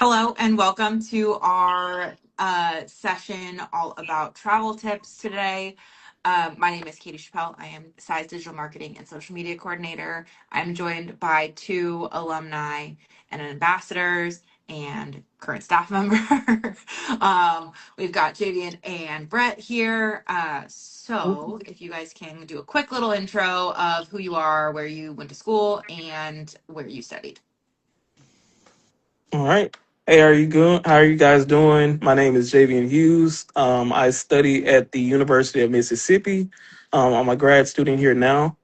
Hello and welcome to our session all about travel tips today. My name is Katie Chappelle. I am SAI's Digital Marketing and Social Media Coordinator. I'm joined by two alumni and ambassadors and current staff member. We've got Jaivian and Brett here. So if you guys can do a quick little intro of who you are, where you went to school, and where you studied. All right. Hey, are you good? How are you guys doing? My name is Jaivian Hughes. I study at the University of Mississippi. I'm a grad student here now.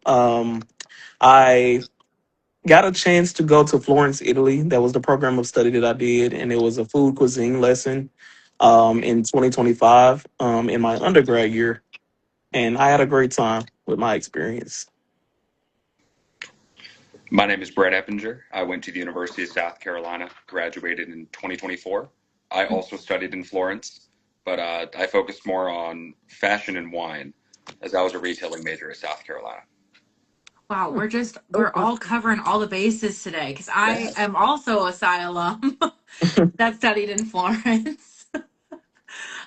I got a chance to go to Florence, Italy. That was the program of study that I did, and it was a food cuisine lesson in 2025 in my undergrad year, and I had a great time with my experience. My name is Brett Eppinger. I went to the University of South Carolina, graduated in 2024. I also studied in Florence, but I focused more on fashion and wine as I was a retailing major at South Carolina. Wow, we're all covering all the bases today because I am also a SAI alum that studied in Florence.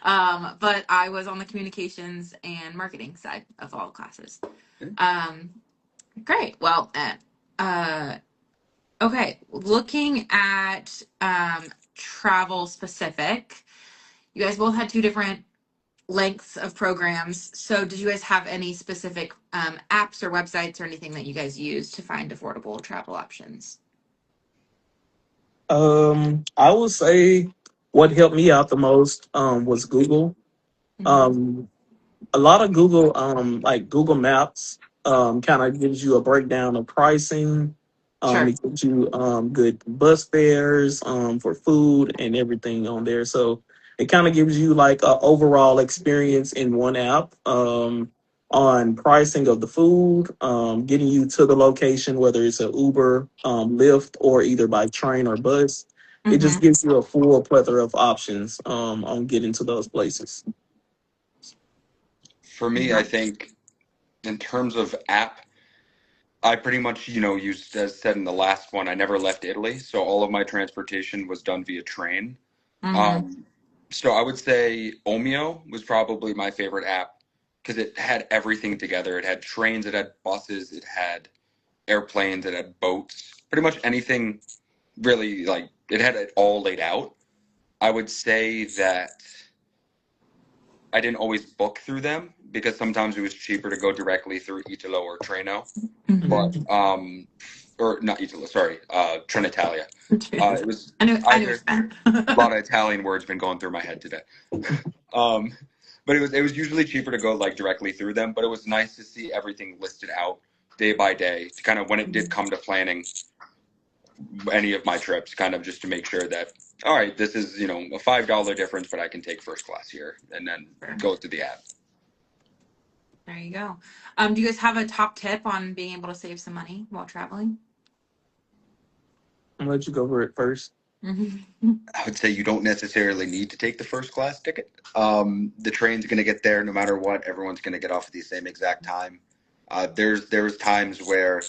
But I was on the communications and marketing side of all classes. Great. Well, okay. Looking at travel specific, you guys both had two different lengths of programs. So did you guys have any specific apps or websites or anything that you guys use to find affordable travel options? I would say what helped me out the most was Google. Mm-hmm. Um, a lot of Google, like Google Maps, kind of gives you a breakdown of pricing. Sure. It gives you good bus fares for food and everything on there. So it kind of gives you like a overall experience in one app on pricing of the food, getting you to the location, whether it's an Uber, Lyft, or either by train or bus. It just Mm-hmm. gives you a full plethora of options on getting to those places. For me, I think in terms of app, I pretty much, used, as said in the last one, I never left Italy, so all of my transportation was done via train. Mm-hmm. Um, so I would say Omeo was probably my favorite app because it had everything together. It had trains, it had buses, it had airplanes, it had boats, pretty much anything really, like it had it all laid out. I would say that I didn't always book through them because sometimes it was cheaper to go directly through Italo or Treno, but Mm-hmm. or not Italo, sorry, Trenitalia. It was I knew either that. a lot of Italian words been going through my head today. Um, but it was usually cheaper to go like directly through them, but it was nice to see everything listed out day by day to kind of when it did come to planning any of my trips, kind of just to make sure that all right, this is a $5 difference, but I can take first class here and then go through the app. There you go. Do you guys have a top tip on being able to save some money while traveling? I'll let you go over it first. I would say you don't necessarily need to take the first class ticket. The train's going to get there no matter what. Everyone's going to get off at the same exact time. There's times where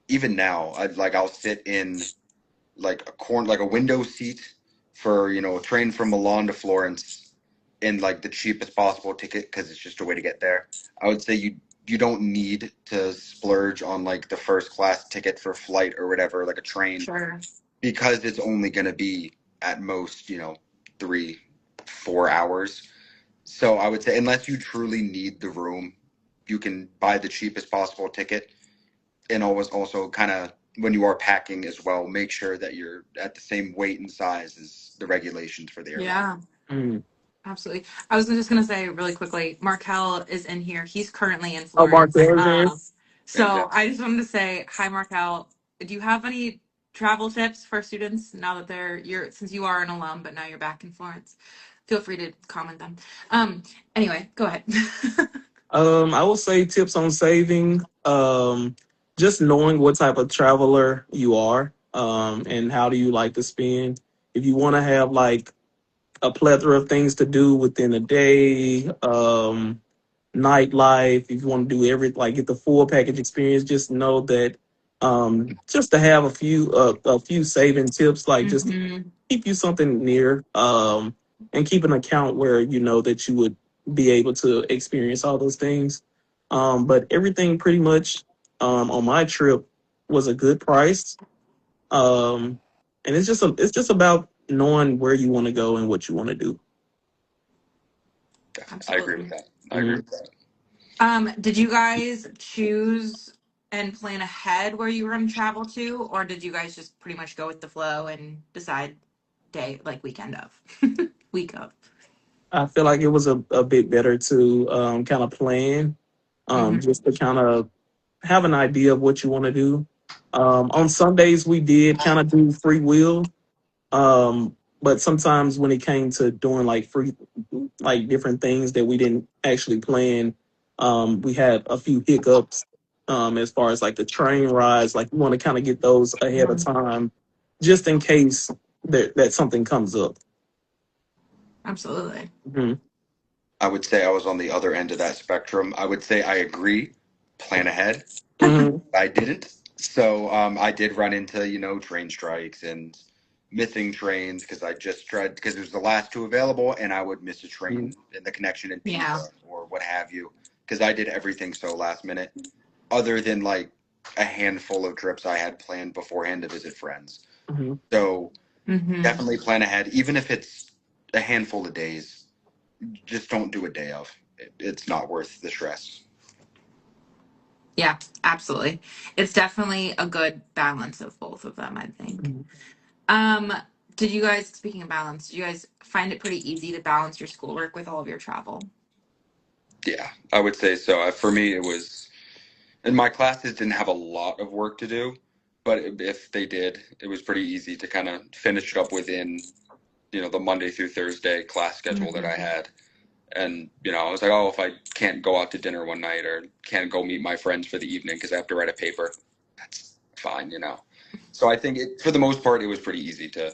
even now, I'll sit in like a window seat for a train from Milan to Florence in like the cheapest possible ticket because it's just a way to get there. I would say you don't need to splurge on like the first class ticket for flight or whatever, like a train, Sure. because it's only going to be at most 3-4 hours. So I would say unless you truly need the room, you can buy the cheapest possible ticket, and always also kind of when you are packing as well, make sure that you're at the same weight and size as the regulations for the airline. Yeah. Mm. Absolutely. I was just going to say really quickly, Markel is in here. He's currently in Oh, Mark Florence. Alexander. So I just wanted to say, hi, Markel. Do you have any travel tips for students now that since you are an alum, but now you're back in Florence? Feel free to comment them. Anyway, go ahead. I would say tips on saving. Just knowing what type of traveler you are, and how do you like to spend. If you want to have like a plethora of things to do within a day, nightlife. If you want to do like get the full package experience, just know that just to have a few saving tips, like just Mm-hmm. keep you something near, and keep an account where you know that you would be able to experience all those things. But everything pretty much on my trip was a good price. Um, and it's just about knowing where you want to go and what you want to do. I agree with Absolutely. that. I agree with that. Did you guys choose and plan ahead where you were going to travel to, or did you guys just pretty much go with the flow and decide day, like weekend of, week of? I feel like it was a bit better to kind of plan, Mm-hmm. just to kind of have an idea of what you want to do. On Sundays, we did kind of do free will, but sometimes when it came to doing like different things that we didn't actually plan, we had a few hiccups as far as like the train rides. Like we want to kind of get those ahead of time, just in case that something comes up. Absolutely. Mhm. I would say I was on the other end of that spectrum. I would say I agree, plan ahead. Mhm. I didn't. So I did run into, train strikes and missing trains because I just tried because it was the last two available and I would miss a train in the connection in Yeah. Pisa or what have you because I did everything so last minute other than like a handful of trips I had planned beforehand to visit friends. Mhm. So Mm-hmm. definitely plan ahead, even if it's a handful of days. Just don't do a day of. It's not worth the stress. Yeah, absolutely. It's definitely a good balance of both of them, I think. Mhm. Um, did you guys, speaking of balance, did you guys find it pretty easy to balance your schoolwork with all of your travel? Yeah, I would say so. For me, it was, and my classes didn't have a lot of work to do, but if they did, it was pretty easy to kind of finish it up within, the Monday through Thursday class schedule that I Mm-hmm. had. And, I was like, oh, if I can't go out to dinner one night or can't go meet my friends for the evening because I have to write a paper, that's fine. So I think for the most part, it was pretty easy to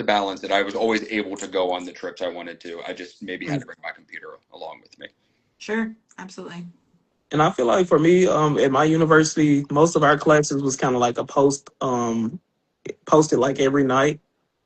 balance it. I was always able to go on the trips I wanted to. I just maybe had to bring my computer along with me. Sure, absolutely. And I feel like for me, at my university, most of our classes was kind of like a posted like every night.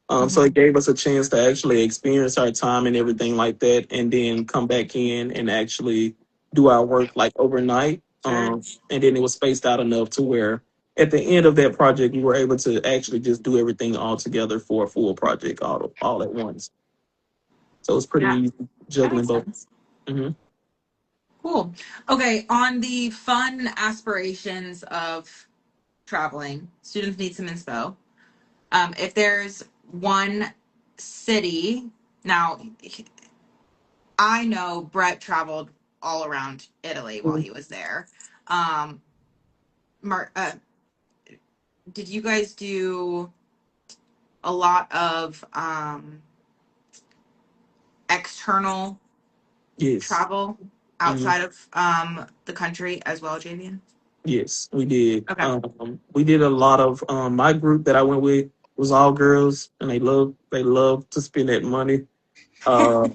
So Mm-hmm. it gave us a chance to actually experience our time and everything like that, and then come back in and actually do our work like overnight. Sure. And then it was spaced out enough to where at the end of that project, we were able to actually just do everything all together for a full project all at once. So it's pretty Yeah, easy that juggling makes both. sense. Hmm. Cool. Okay, on the fun aspirations of traveling, students need some inspo. If there's one city, now I know Brett traveled all around Italy while he was there. Um, Mar- uh, did you guys do a lot of external Yes. travel Hmm. outside of the country as well, Javian? Yes, we did. Okay. We did a lot of my group that I went with was all girls, and they love to spend that money. Uh,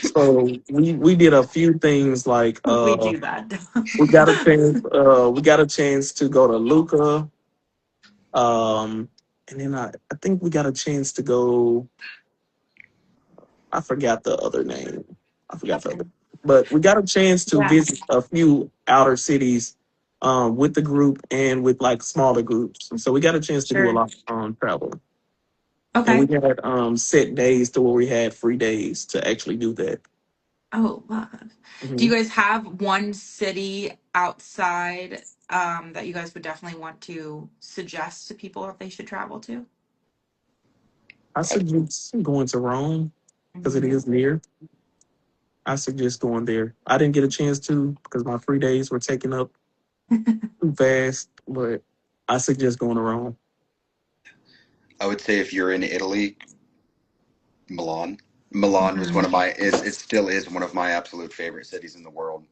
so we did a few things like We do that. we got a chance to go to Luca, and then I think we got a chance to go. I forgot the other name. I forgot the Okay. other, but we got a chance to Yeah, visit a few outer cities with the group and with like smaller groups. So we got a chance to do a sure. lot of travel, and we Okay. had set days to where we had free days to actually do that. Oh, wow. Do you Mhm. guys have one city outside that you guys would definitely want to suggest to people if they should travel to? I suggest going to Rome because it Hmm. is near. I suggest going there. I didn't get a chance to because my free days were taken up too fast, but I suggest going to Rome. I would say if you're in Italy, Milan. Milan was one Hmm. of my is it still is one of my absolute favorite cities in the world.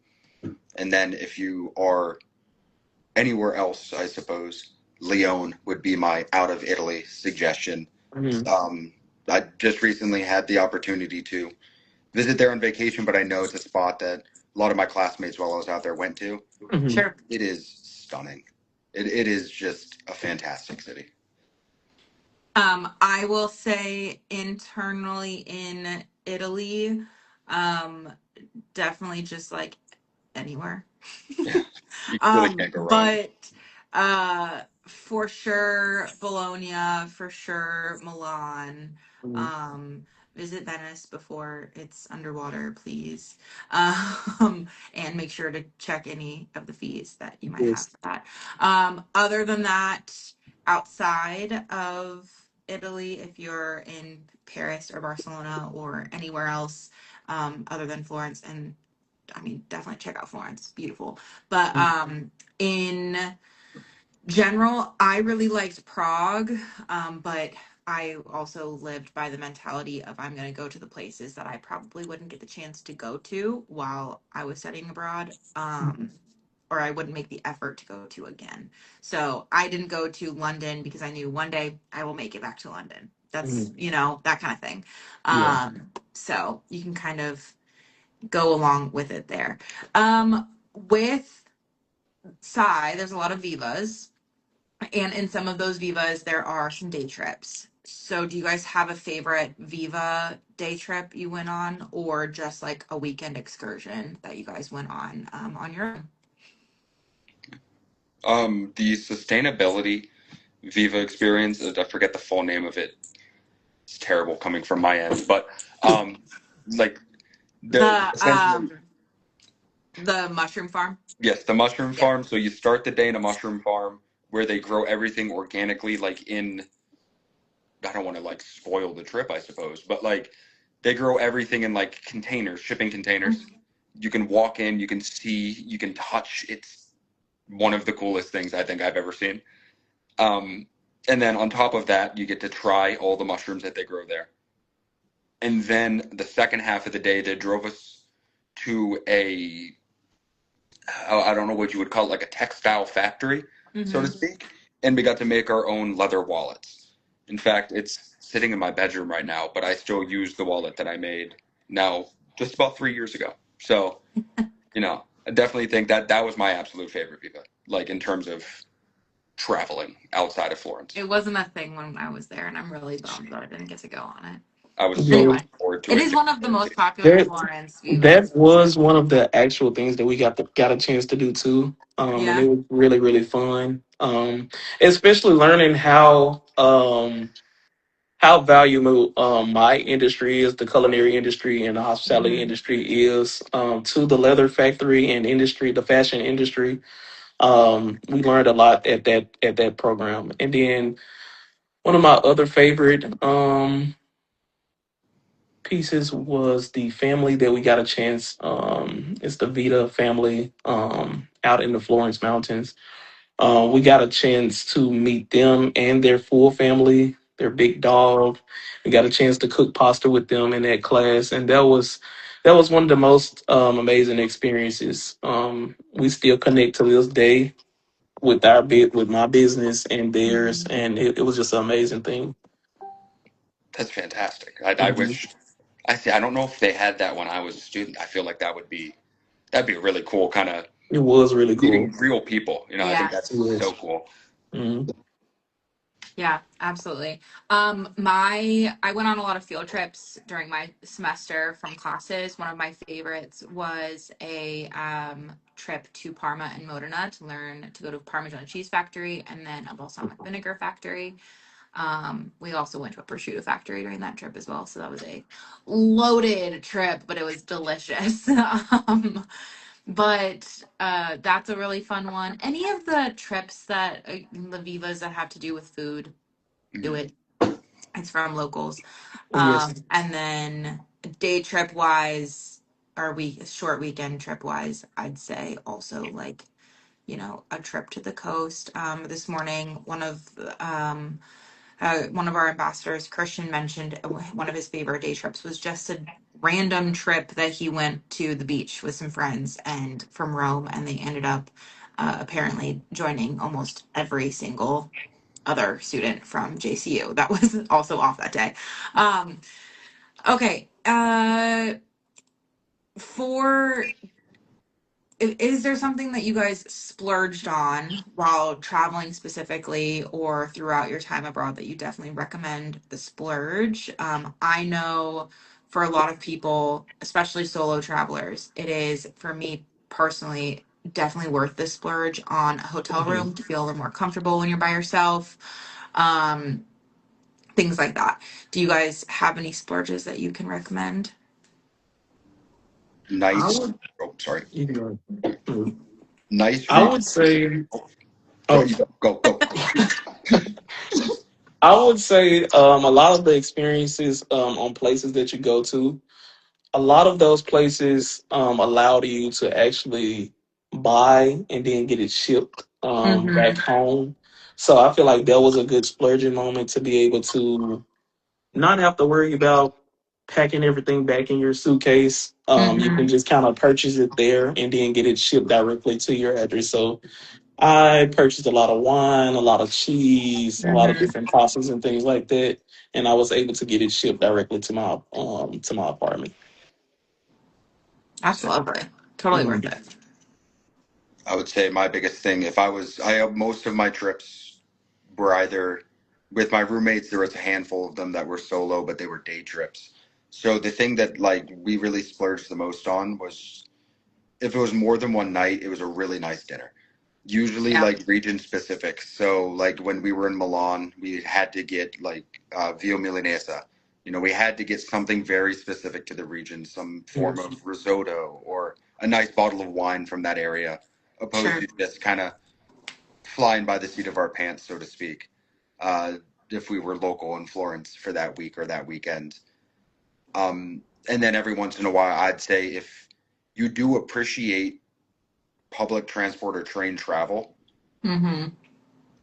And then if you are anywhere else, I suppose Lyon would be my out of Italy suggestion. Mhm. Um, I just recently had the opportunity to visit there on vacation, but I know it's a spot that a lot of my classmates while I was out there went to. Mhm. Sure. It is stunning. It is just a fantastic city. I will say internally in Italy, um, definitely just like anywhere. Yeah, you really can't go wrong. But for sure Bologna, for sure Milan. Mhm. Um, visit Venice before it's underwater, please. And make sure to check any of the fees that you might have Yes. for that. Other than that, outside of Italy, if you're in Paris or Barcelona or anywhere else, other than Florence, and I mean, definitely check out Florence. It's beautiful. But Mhm. in general, I really liked Prague. But I also lived by the mentality of I'm going to go to the places that I probably wouldn't get the chance to go to while I was studying abroad. Or I wouldn't make the effort to go to again. So I didn't go to London because I knew one day I will make it back to London. That's, Mhm. that kind of thing. Yeah. So you can kind of go along with it there. With SAI, there's a lot of Vivas, and in some of those Vivas, there are some day trips. So, do you guys have a favorite Viva day trip you went on, or just like a weekend excursion that you guys went on your own? The sustainability Viva experience, I forget the full name of it. It's terrible coming from my end, but like the The essentially the mushroom farm. yes, the mushroom Yeah. farm. So you start the day in a mushroom farm where they grow everything organically, like in I don't want to like spoil the trip, I suppose, but like they grow everything in like containers, shipping containers. You can walk in, you can see, you can touch. It's one of the coolest things I think I've ever seen. Um, and then on top of that, you get to try all the mushrooms that they grow there. And then the second half of the day, they drove us to a, I don't know what you would call it, like a textile factory, so to Mm-hmm. speak. And we got to make our own leather wallets. In fact, it's sitting in my bedroom right now, but I still use the wallet that I made now just about 3 years ago. So, I definitely think that that was my absolute favorite Viva, like in terms of traveling outside of Florence. It wasn't a thing when I was there, and I'm really bummed that I didn't get to go on it. I was so Yeah. Anyway, looking forward to it it. is one of the most popular That Florence that Vivas. was one of the actual things that we got a chance to do too. And Yeah. it was really, really fun. Especially learning how valuable my industry is, the culinary industry and the hospitality Hmm. industry is to the leather factory and industry, the fashion industry. We learned a lot at that program. And then one of my other favorite pieces was the family that we got a chance. It's the Vita family out in the Florence Mountains. We got a chance to meet them and their full family, their big dog. We got a chance to cook pasta with them in that class, and that was one of the most amazing experiences. We still connect to this day with with my business and theirs, Hmm. and it was just an amazing thing. That's fantastic. I Mhm. wish I see. I don't know if they had that when I was a student. I feel like that'd be a really cool kind of It was really meeting cool. real people. I think Yeah. that's so Yes. cool. Mhm. Yeah, absolutely. I went on a lot of field trips during my semester from classes. One of my favorites was a trip to Parma and Modena to go to Parmesan cheese factory and then a balsamic vinegar factory. We also went to a prosciutto factory during that trip as well, so that was a loaded trip, but it was delicious. But that's a really fun one. Any of the trips that the Vivas that have to do with food, do Mhm. it. It's from locals. Yes. And then day trip wise, or short weekend trip wise, I'd say also like, a trip to the coast. This morning, one of our ambassadors, Christian, mentioned one of his favorite day trips was just a random trip that he went to the beach with some friends and from Rome, and they ended up apparently joining almost every single other student from JCU that was also off that day. Um, okay. For is there something that you guys splurged on while traveling specifically or throughout your time abroad that you definitely recommend the splurge? I know for a lot of people, especially solo travelers, it is for me personally definitely worth the splurge on a hotel Mhm. room to feel a little more comfortable when you're by yourself. Um, Things like that. Do you guys have any splurges that you can recommend? I Nice. would, Oh, sorry. you know, Nice I region. would say, Go, oh, you go. I would say, a lot of the experiences, on places that you go to, a lot of those places, allow you to actually buy and then get it shipped, back Mm-hmm. home. So I feel like that was a good splurging moment to be able to not have to worry about packing everything back in your suitcase. You can Mm-hmm. just kind of purchase it there and then get it shipped directly to your address. So I purchased a lot of wine, a lot of cheese, a lot of Mm-hmm. different sauces and things like that, and I was able to get it shipped directly to my apartment. That's lovely. Totally worth Mhm. it. I would say my biggest thing, if I was, I have most of my trips were either with my roommates. There was a handful of them that were solo, but they were day trips. So the thing that like we really splurged the most on was if it was more than one night, it was a really nice dinner. Usually Yeah. like region specific. So like when we were in Milan, we had to get like Via Milanese. You know, we had to get something very specific to the region, some form Yes. of risotto or a nice bottle of wine from that area, opposed Sure. to just kind of flying by the seat of our pants, so to speak. Uh, if we were local in Florence for that week or that weekend. And then every once in a while, I'd say if you do appreciate public transport or train travel, Mm-hmm.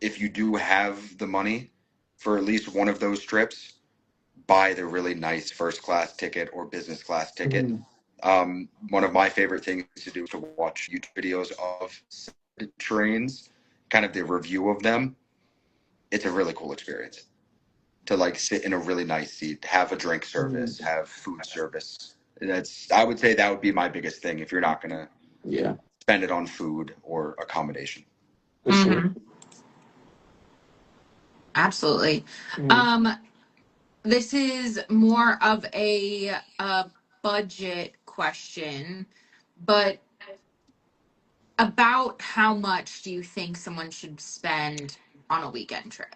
if you do have the money for at least one of those trips, buy the really nice first class ticket or business class ticket. Mhm. One of my favorite things to do is to watch YouTube videos of trains, kind of the review of them. It's a really cool experience to like sit in a really nice seat, have a drink service, Mhm. have food service. That's I would say that would be my biggest thing if you're not gonna Yeah, spend it on food or accommodation. for sure. Mm-hmm. Absolutely. Mhm. Um, this is more of a budget question, but about how much do you think someone should spend on a weekend trip?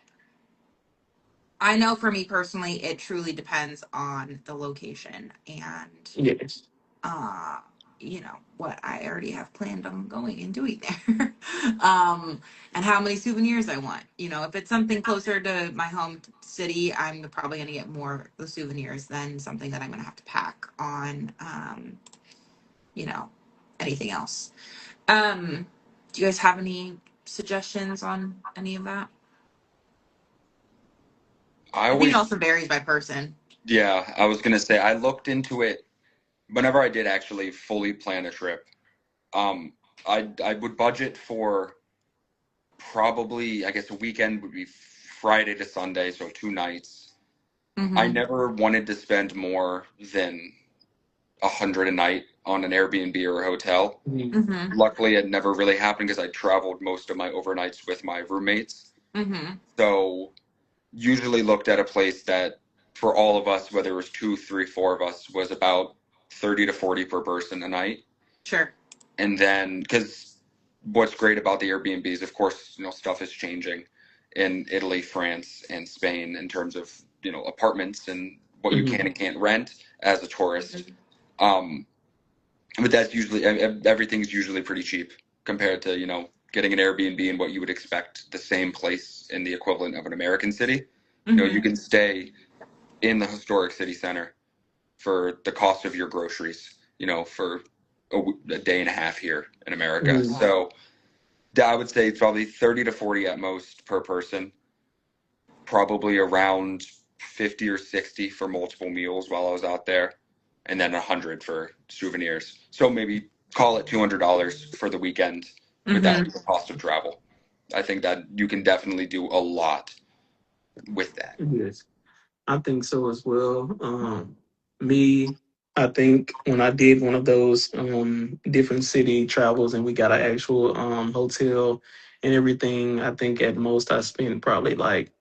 I know for me personally, it truly depends on the location and Yes. uh what I already have planned on going and doing there. um and how many souvenirs I want. If it's something closer to my home city, I'm probably going to get more of the souvenirs than something that I'm going to have to pack on you know anything else. Do you guys have any suggestions on any of that? I I think it always, also varies by person. yeah, I was gonna say I looked into it whenever I did actually fully plan a trip. Um, I would budget for probably I guess a weekend would be Friday to Sunday, so 2 nights. I Mm-hmm. never wanted to spend more than 100 a night on an Airbnb or a hotel. Mhm. Mm-hmm. Luckily, it never really happened because I traveled most of my overnights with my roommates. Mm-hmm. So usually looked at a place that for all of us, whether it was two, three, four of us, was about 30 to 40 per person a night. Sure. And then, because what's great about the Airbnbs, of course, stuff is changing in Italy, France, and Spain in terms of, apartments and what you can Mhm. and can't rent as a tourist. Um, but that's usually, everything's usually pretty cheap compared to, getting an Airbnb and what you would expect the same place in the equivalent of an American city. You Mm-hmm. can stay in the historic city center for the cost of your groceries, for a day and a half here in America. Mhm. Yeah. So I would say probably 30 to 40 at most per person, probably around 50 or 60 for multiple meals while I was out there, and then 100 for souvenirs. So maybe call it $200 for the weekend, but that would Mm-hmm. be the cost of travel. I think that you can definitely do a lot with that. Yes. I think so as well. Me, I think when I did one of those different city travels and we got an actual hotel and everything, I think at most I spent probably like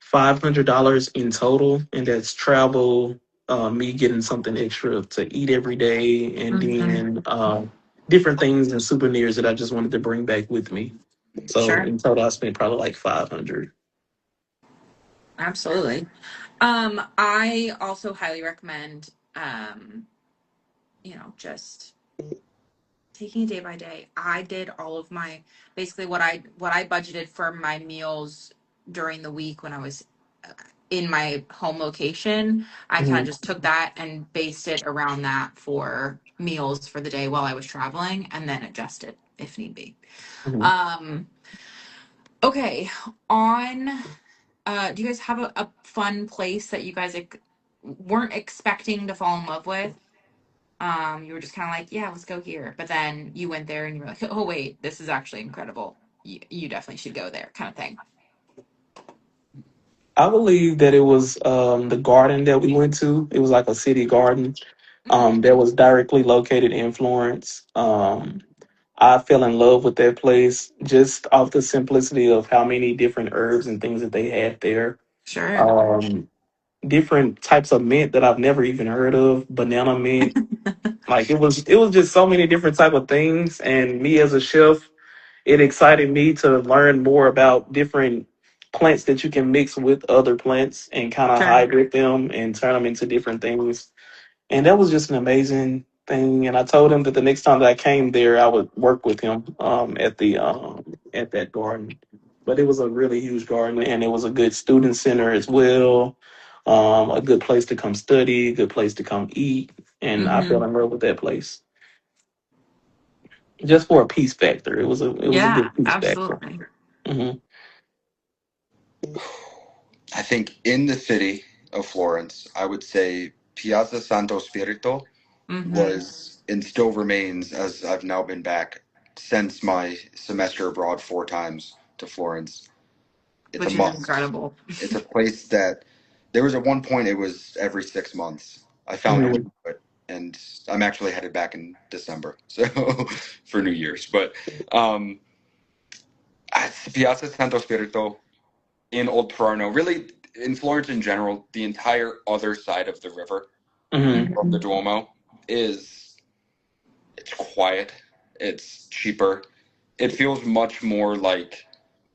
$500 in total, and that's travel, me getting something extra to eat every day, and Hmm. then different things and souvenirs that I just wanted to bring back with me. So Sure. in total, I spent probably like 500. Absolutely. I also highly recommend, just taking it day by day. I did all of my basically what I budgeted for my meals during the week when I was in my home location. I kind of Hmm. just took that and based it around that for meals for the day while I was traveling, and then adjusted if need be. Hmm. Um, okay, on do you guys have a fun place that you guys weren't expecting to fall in love with? You were just kind of like, yeah, let's go here. But then you went there and you were like, oh, wait, this is actually incredible. You definitely should go there, kind of thing. I believe that it was the garden that we went to. It was like a city garden Hmm. that was directly located in Florence. I fell in love with that place just off the simplicity of how many different herbs and things that they had there. Sure. Um, Different types of mint that I've never even heard of, banana mint. Like it was just so many different type of things. And me as a chef, it excited me to learn more about different plants that you can mix with other plants and kind of Sure. hybrid them and turn them into different things. And that was just an amazing thing. And I told him that the next time that I came there, I would work with him at that garden. But it was a really huge garden, and it was a good student center as well. A good place to come study, good place to come eat, and I fell Hmm. in love with that place just for a peace factor. It was a Yeah, good peace factor. absolutely. Hmm. I think in the city of Florence, I would say Piazza Santo Spirito Hmm. was and still remains, as I've now been back since my semester abroad 4 times to Florence. It's a Which is must. incredible. It's a place that there was at one point it was every 6 months. I found a way to Hmm. do it, and I'm actually headed back in December, so for New Year's. But um, Piazza Santo Spirito in Old Toronto, really in Florence in general, the entire other side of the river Hmm. from the Hmm. Duomo is it's quiet, it's cheaper, it feels much more like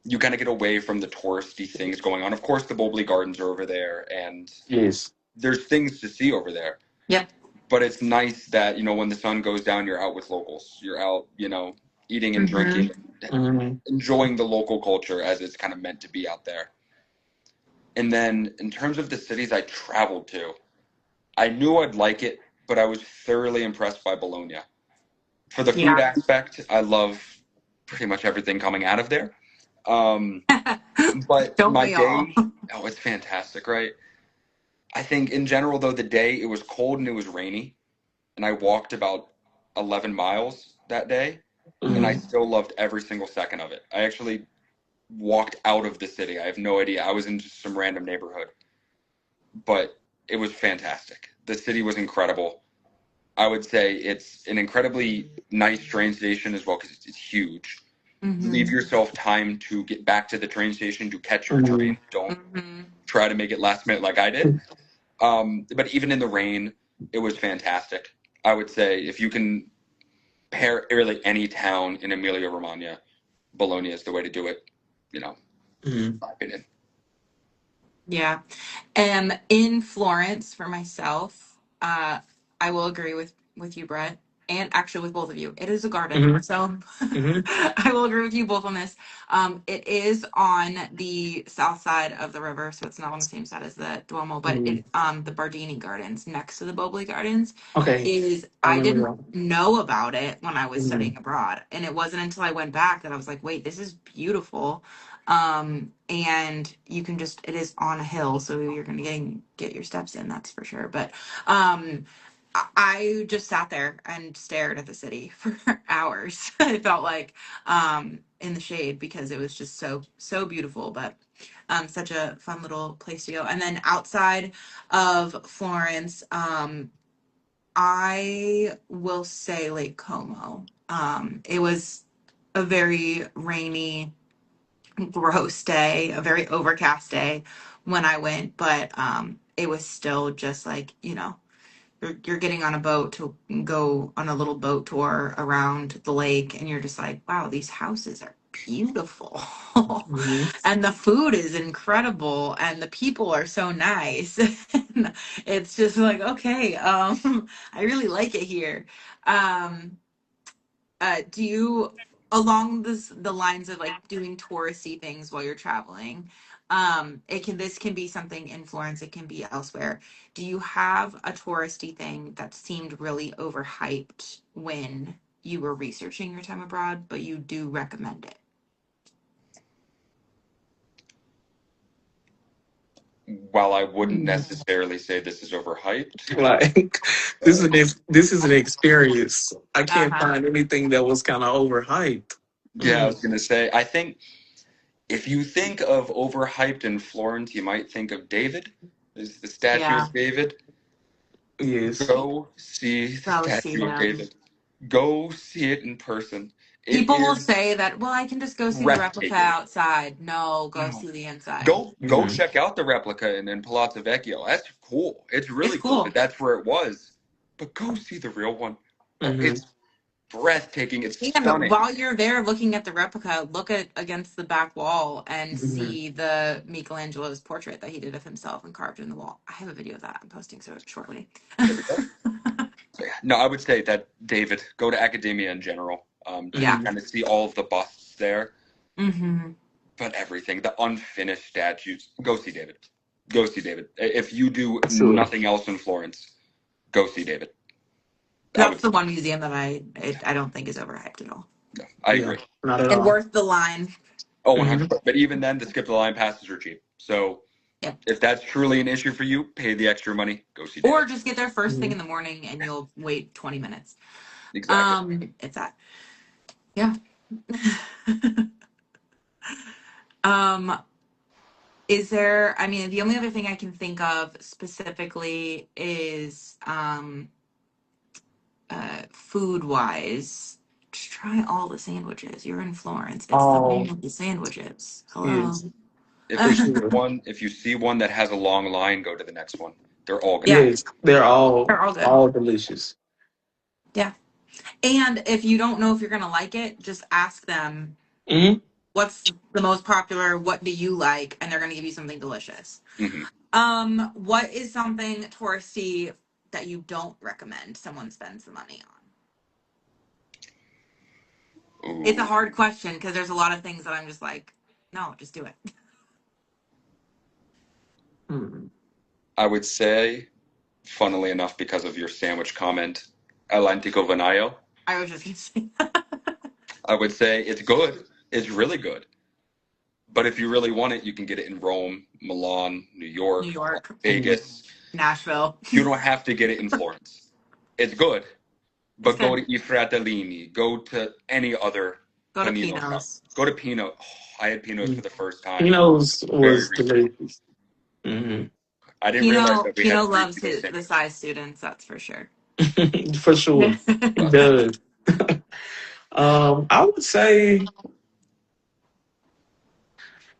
you kind of get away from the touristy things going on. Of course, the Bobley Gardens are over there, and Yes. there's things to see over there. Yep. But it's nice that when the sun goes down, you're out with locals. You're out, eating and Hmm. drinking, Hmm. enjoying the local culture as it's kind of meant to be out there. And then in terms of the cities I traveled to, I knew I'd like it, but I was thoroughly impressed by Bologna. For the food Yeah. aspect, I love pretty much everything coming out of there. Um, but Don't my we all? day, oh, it's fantastic, right? I think in general, though, the day it was cold and it was rainy, and I walked about 11 miles that day, and I Hmm. still loved every single second of it. I actually walked out of the city. I have no idea. I was in just some random neighborhood, but it was fantastic. The city was incredible. I would say it's an incredibly nice train station as well because it's huge. Leave Hmm. yourself time to get back to the train station to catch your Hmm. train. Don't Hmm. try to make it last minute like I did. But even in the rain, it was fantastic. I would say if you can pair really any town in Emilia Romagna, Bologna is the way to do it. You know, Hmm. my opinion. Yeah. In Florence for myself, I will agree with you, Brett, and actually with both of you. It is a garden, Hmm. so Hmm. I will agree with you both on this. It is on the south side of the river, so it's not on the same side as the Duomo, but Hmm. the Bardini Gardens next to the Bobley Gardens Okay. is I I remember didn't that. know about it when I was Hmm. studying abroad, and it wasn't until I went back that I was like, wait, this is beautiful. And you can just it is on a hill, so you're gonna get your steps in, that's for sure. But um I just sat there and stared at the city for hours. I felt like in the shade because it was just so beautiful, but such a fun little place to go. And then outside of Florence, I will say Lake Como. It was a very rainy, gross day, a very overcast day when I went, but it was still just like, you're getting on a boat to go on a little boat tour around the lake, and you're just like, wow, these houses are beautiful. Hmm. And the food is incredible, and the people are so nice. And it's just like, okay, I really like it here. Um, do you, along the lines of like doing touristy things while you're traveling, this can be something in Florence, it can be elsewhere. Do you have a touristy thing that seemed really overhyped when you were researching your time abroad, but you do recommend it? While I wouldn't necessarily say this is overhyped, Like this is an experience. I can't Uh-huh. find anything that was kind of overhyped. yeah, I Mm. was gonna say, I think if you think of overhyped in Florence, you might think of David. There's the statue Yeah. of David. Yes. Go see the Go see statue of them. David. Go see it in person. It People will is say that, well, I can just go see the replica breathtaking. outside. No, go No. see the inside. Go Hmm. check out the replica in Palazzo Vecchio. That's cool. It's It's really cool that cool. that's where it was. But go see the real one. Hmm. It's breathtaking. It's And stunning. while you're there looking at the replica, look at against the back wall and Hmm. see the Michelangelo's portrait that he did of himself and carved in the wall. I have a video of that I'm posting so shortly. There we go. So yeah, no, I would say that David, go to academia in general. Just Yeah. Hmm. kind of see all of the busts there, Mm-hmm. but everything, the unfinished statues. Go see David. Go see David. If you do Sure. nothing else in Florence, go see David. I That's would. the one museum that I don't think is overhyped at all. No, I Yeah. agree. Not at And all. worth the line. Oh, Hmm. 100%. But even then, the skip the line passes are cheap. So Yep. if that's truly an issue for you, pay the extra money. Go see Or David. just get there first thing Hmm. in the morning and you'll wait 20 minutes. Exactly. It's that. Yeah. um, Is there, I mean, the only other thing I can think of specifically is food wise. Just try all the sandwiches. You're in Florence. It's the home Oh, of the sandwiches. Hello. yes, If for you see sure. one, if you see one that has a long line, go to the next one. They're all gonna be Yeah, good. Yes, they're they're all good. all delicious. Yeah. And if you don't know if you're gonna like it, just ask them Hmm. what's the most popular, what do you like, and they're gonna give you something delicious. Mm-hmm. What is something touristy that you don't recommend someone spends the money on? It's a Ooh. hard question because there's a lot of things that I'm just like, no, just do it. Hmm. I would say, funnily enough, because of your sandwich comment, El Antico Vanayo. I was just gonna say, I would say it's good. It's really good. But if you really want it, you can get it in Rome, Milan, New New York, Las York, Hmm. Vegas. Nashville. You don't have to get it in Florence. It's good, It's but go good. to I Fratellini. Go to any other Go to panino shop. Pino's. Go to Pino. Oh, I had Pinos for the first time Pinos very was recently. delicious. Hmm. I didn't realize that we had Pino three loves Pino the sandwiches. size students, that's for sure. For sure, it does. I would say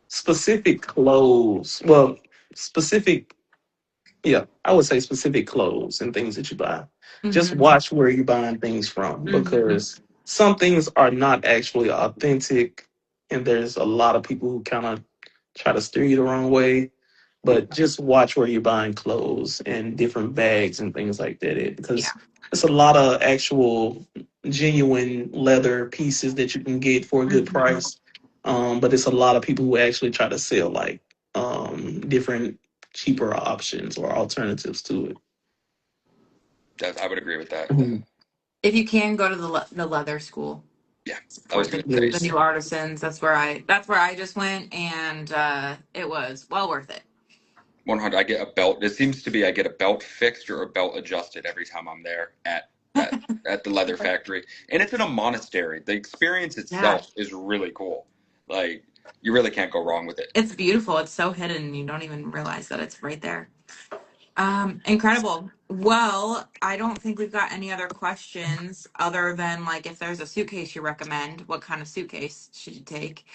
specific clothes. Well, specific, yeah, I would say specific clothes and things that you buy. Just Hmm. watch where you're buying things from Hmm. because some things are not actually authentic, and there's a lot of people who kind of try to steer you the wrong way. But just watch where you're buying clothes and different bags and things like that. Yeah. Because it's a lot of actual genuine leather pieces that you can get for a good Hmm. price. But it's a lot of people who actually try to sell like different cheaper options or alternatives to it. I would agree with that. Mhm. If you can go to the leather school, Yeah, I was support going to say the Yes. new artisans. That's where I just went, and it was well worth it. 100. I get a belt. It seems to be I get a belt fixed or a belt adjusted every time I'm there at the leather factory, and it's in a monastery. The experience Yeah, itself is really cool. Like you really can't go wrong with it. it's beautiful. It's so hidden, you don't even realize that it's right there. Incredible. Well, I don't think we've got any other questions other than like if there's a suitcase you recommend, what kind of suitcase should you take?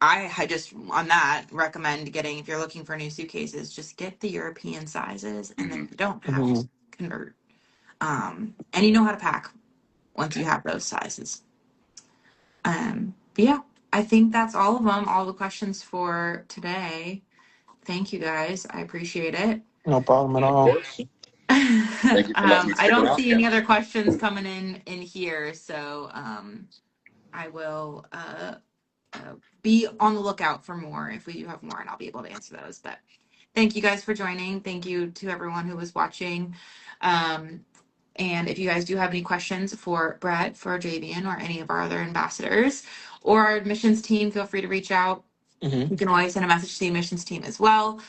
I just on that recommend getting, if you're looking for new suitcases, just get the European sizes and then you don't have to convert. And you know how to pack once you have those sizes. But yeah, I think that's all of them, all the questions for today. Thank you guys. I appreciate it. No problem at all. Thank you for letting me I stick don't around. see any other questions coming in here, so I will be on the lookout for more if we do have more, and I'll be able to answer those. But thank you guys for joining. Thank you to everyone who was watching. And if you guys do have any questions for Brett, for Jaivian, or any of our other ambassadors, or our admissions team, feel free to reach out. You can always send a message to the admissions team as well,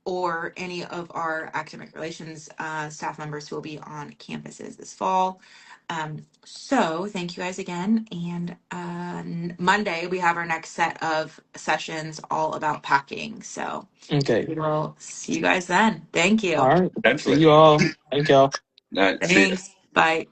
or any of our academic relations staff members who will be on campuses this fall. So thank you guys again. And Monday, we have our next set of sessions all about packing. So Okay. we will see you guys then. Thank you. All right. See Potentially. you all. Thank y'all. See ya. Thanks. Bye.